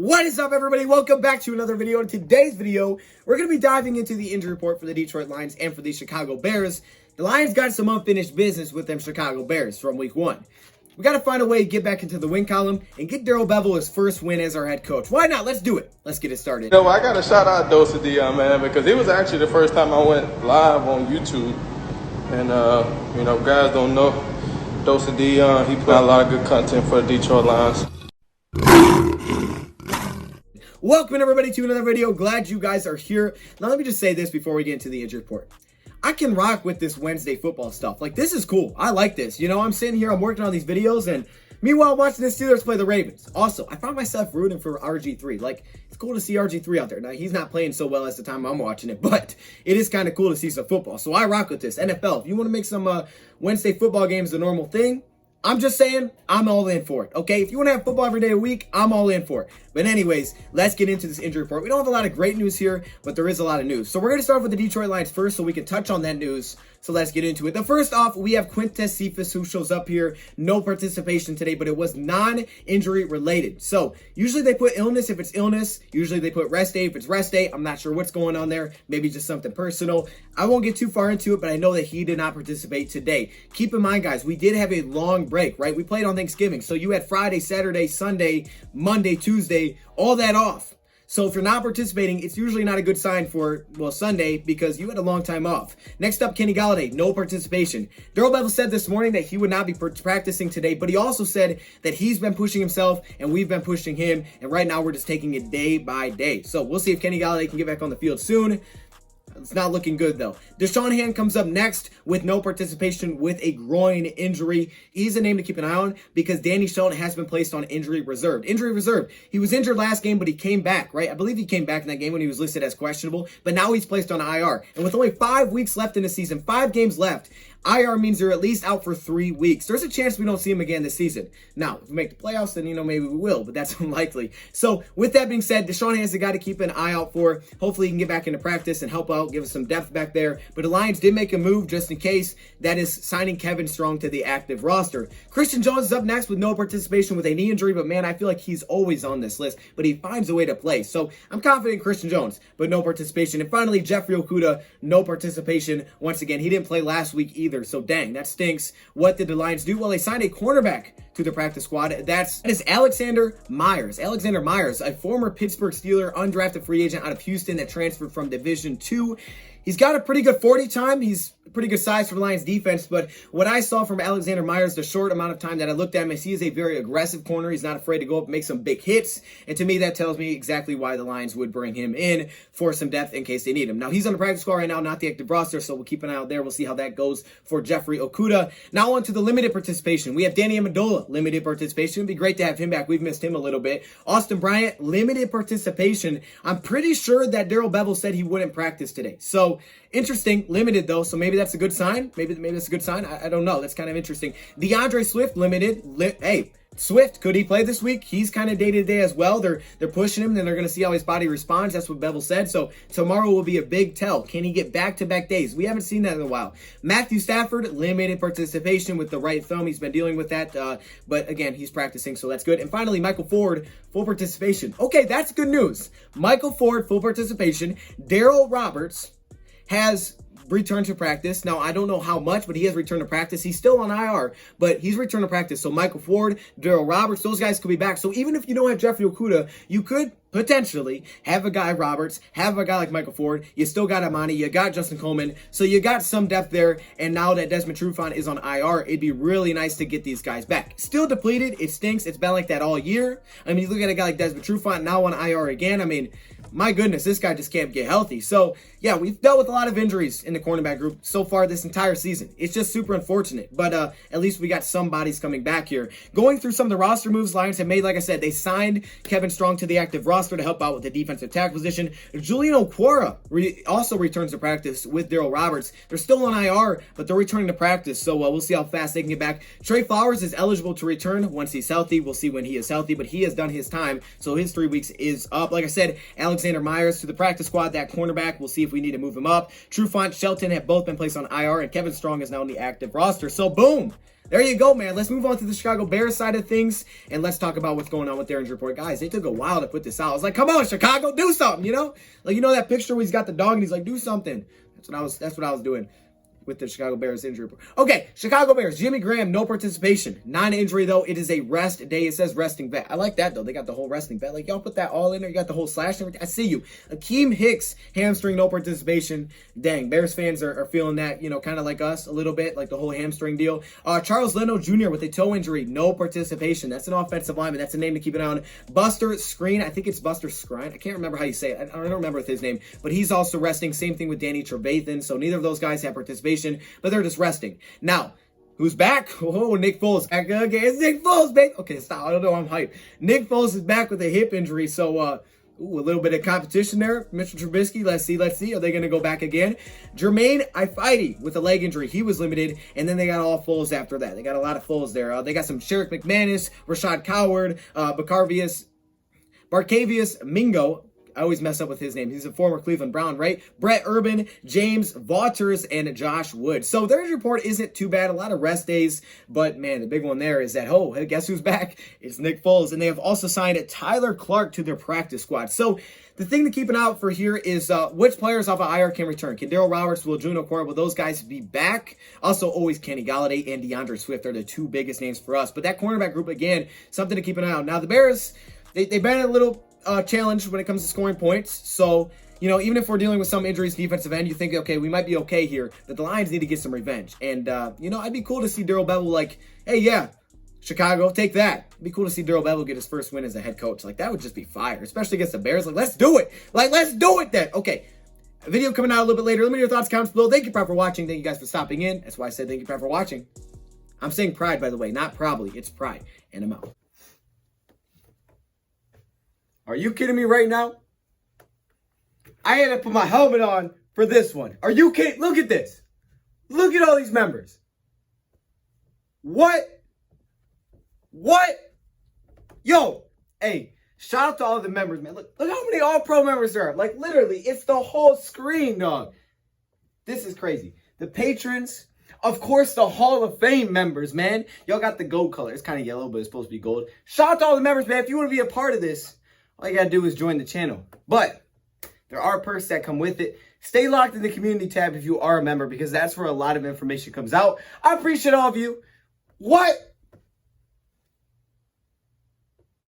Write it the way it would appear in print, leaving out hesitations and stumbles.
What is up, everybody? Welcome back to another video. In today's video, we're going to be diving into the injury report for the Detroit Lions and for the Chicago Bears. The Lions got some unfinished business with them Chicago Bears from week 1. We got to find a way to get back into the win column and get Darrell Bevell his first win as our head coach. Why not? Let's do it. Let's get it started. You know, I got to shout out DoseOfDion, man, because it was actually the first time I went live on YouTube. And, you know, guys don't know DoseOfDion. He put out a lot of good content for the Detroit Lions. Welcome, everybody, to another video. Glad you guys are here. Now, let me just say this before we get into the injury report. I can rock with this Wednesday football stuff. Like, this is cool. I like this. You know, I'm sitting here, I'm working on these videos, and meanwhile, watching the Steelers play the Ravens. Also, I found myself rooting for RG3. Like, it's cool to see RG3 out there. Now, he's not playing so well as the time I'm watching it, but it is kind of cool to see some football. So I rock with this. NFL, if you want to make some Wednesday football games the normal thing, I'm just saying, I'm all in for it, okay? If you want to have football every day a week, I'm all in for it. But anyways, let's get into this injury report. We don't have a lot of great news here, but there is a lot of news. So we're going to start with the Detroit Lions first so we can touch on that news. So let's get into it. The first off, we have Quintez Cephas, who shows up here. No participation today, but it was non-injury related. So usually they put illness if it's illness. Usually they put rest day if it's rest day. I'm not sure what's going on there. Maybe just something personal. I won't get too far into it, but I know that he did not participate today. Keep in mind, guys, we did have a long break, right? We played on Thanksgiving. So you had Friday, Saturday, Sunday, Monday, Tuesday, all that off. So if you're not participating, it's usually not a good sign for, well, Sunday, because you had a long time off. Next up, Kenny Galladay, no participation. Darrell Bevell said this morning that he would not be practicing today, but he also said that he's been pushing himself and we've been pushing him, and right now we're just taking it day by day. So we'll see if Kenny Galladay can get back on the field soon. It's not looking good, though. Deshaun Hand comes up next with no participation with a groin injury. He's a name to keep an eye on because Danny Shelton has been placed on injury reserve. Injury reserve. He was injured last game, but he came back, right? I believe he came back in that game when he was listed as questionable, but now he's placed on IR. And with only 5 weeks left in the season, 5 games left, IR means they're at least out for 3 weeks. There's a chance we don't see him again this season. Now, if we make the playoffs, then, maybe we will, but that's unlikely. So, with that being said, Deshaun Hand's the guy to keep an eye out for. Hopefully, he can get back into practice and help out, give us some depth back there. But the Lions did make a move just in case. That is signing Kevin Strong to the active roster. Christian Jones is up next with no participation with a knee injury, but man, I feel like he's always on this list, but he finds a way to play. So, I'm confident in Christian Jones, but no participation. And finally, Jeffrey Okudah, no participation. Once again, he didn't play last week either, so dang, that stinks. What did the Lions do? Well, they signed a cornerback to the practice squad. That is Alexander Myers. Alexander Myers, a former Pittsburgh Steeler, undrafted free agent out of Houston that transferred from Division II. He's got a pretty good 40 time. He's pretty good size for the Lions defense, but what I saw from Alexander Myers, the short amount of time that I looked at him, is he is a very aggressive corner. He's not afraid to go up and make some big hits, and to me, that tells me exactly why the Lions would bring him in for some depth in case they need him. Now, he's on the practice squad right now, not the active roster, so we'll keep an eye out there. We'll see how that goes for Jeffrey Okudah. Now on to the limited participation. We have Danny Amendola, limited participation. It'd be great to have him back. We've missed him a little bit. Austin Bryant, limited participation. I'm pretty sure that Darrell Bevell said he wouldn't practice today. So, interesting, limited though, so maybe that's a good sign. Maybe that's a good sign. I don't know. That's kind of interesting. DeAndre Swift, limited. Hey, Swift, could he play this week? He's kind of day-to-day as well. They're pushing him, then they're going to see how his body responds. That's what Bevell said. So tomorrow will be a big tell. Can he get back-to-back days? We haven't seen that in a while. Matthew Stafford, limited participation with the right thumb. He's been dealing with that, but again, he's practicing, so that's good. And finally, Michael Ford, full participation. Okay, that's good news. Michael Ford, full participation. Darrell Roberts has returned to practice. Now, I don't know how much, but he has returned to practice. He's still on IR, but he's returned to practice. So Michael Ford, Darrell Roberts, those guys could be back. So even if you don't have Jeffrey Okudah, you could potentially have a guy Roberts, have a guy like Michael Ford. You still got Amani, you got Justin Coleman, so you got some depth there. And now that Desmond Trufant is on IR, it'd be really nice to get these guys back. Still depleted, it stinks. It's been like that all year. I mean, you look at a guy like Desmond Trufant now on IR again. I mean, my goodness, this guy just can't get healthy. So, yeah, we've dealt with a lot of injuries in the cornerback group so far this entire season. It's just super unfortunate, but at least we got some bodies coming back here. Going through some of the roster moves Lions have made, like I said, they signed Kevin Strong to the active roster to help out with the defensive tackle position. Julian Okwara also returns to practice with Darrell Roberts. They're still on IR, but they're returning to practice, so we'll see how fast they can get back. Trey Flowers is eligible to return once he's healthy. We'll see when he is healthy, but he has done his time, so his 3 weeks is up. Like I said, Alexander Alexander Myers to the practice squad, that cornerback. We'll see if we need to move him up. Trufant, Shelton have both been placed on IR, and Kevin Strong is now on the active roster. So, boom. There you go, man. Let's move on to the Chicago Bears side of things, and let's talk about what's going on with their injury report. Guys, they took a while to put this out. I was like, come on, Chicago, do something, you know? Like, you know that picture where he's got the dog, and he's like, do something. That's what I was doing with the Chicago Bears injury report. Okay, Chicago Bears, Jimmy Graham, no participation. Non-injury, though. It is a rest day. It says resting vet. I like that, though. They got the whole resting vet. Like, y'all put that all in there. You got the whole slash and everything. I see you. Akeem Hicks, hamstring, no participation. Dang, Bears fans are feeling that, you know, kind of like us a little bit, like the whole hamstring deal. Charles Leno Jr. with a toe injury, no participation. That's an offensive lineman. That's a name to keep an eye on. Buster Skrine, I think it's Buster Skrine. I can't remember how you say it. I don't remember with his name, but he's also resting. Same thing with Danny Trevathan. So neither of those guys have participation, but they're just resting. Now, who's back? Oh, Nick Foles. Okay, it's Nick Foles, baby. Okay, stop. I don't know. I'm hyped. Nick Foles is back with a hip injury. So, a little bit of competition there. Mr. Trubisky, let's see. Are they going to go back again? Jermaine Ifeidi with a leg injury. He was limited. And then they got all Foles after that. They got a lot of Foles there. They got some Sherrick McManus, Rashad Coward, Barcavius Mingo. I always mess up with his name. He's a former Cleveland Brown, right? Brett Urban, James Vaughters, and Josh Wood. So their report isn't too bad. A lot of rest days. But, man, the big one there is that, hey, guess who's back? It's Nick Foles. And they have also signed Tyler Clark to their practice squad. So the thing to keep an eye out for here is which players off of IR can return. Can Daryl Roberts, will Juno Core, will those guys be back? Also, always Kenny Galladay and DeAndre Swift are the two biggest names for us. But that cornerback group, again, something to keep an eye on. Now, the Bears, they've been a little challenge when it comes to scoring points. So, you know, even if we're dealing with some injuries defensive end, you think, okay, we might be okay here. But the Lions need to get some revenge. And, you know, I'd be cool to see Darrell Bevell like, hey, yeah, Chicago, take that. It'd be cool to see Darrell Bevell get his first win as a head coach. Like, that would just be fire, especially against the Bears. Like, let's do it. Like, let's do it then. Okay, a video coming out a little bit later. Let me know your thoughts, comments below. Thank you, Pride, for watching. Thank you guys for stopping in. That's why I said thank you, Pride, for watching. I'm saying Pride, by the way, not probably. It's Pride. And I'm out. Are you kidding me right now? I had to put my helmet on for this one. Are you kidding? Look at this. Look at all these members. What? Yo, hey, shout out to all the members, man. Look how many All-Pro members there are. Like, literally, it's the whole screen, dog. This is crazy. The patrons, of course, the Hall of Fame members, man. Y'all got the gold color. It's kind of yellow, but it's supposed to be gold. Shout out to all the members, man. If you want to be a part of this, all you got to do is join the channel. But there are perks that come with it. Stay locked in the community tab if you are a member, because that's where a lot of information comes out. I appreciate all of you. What?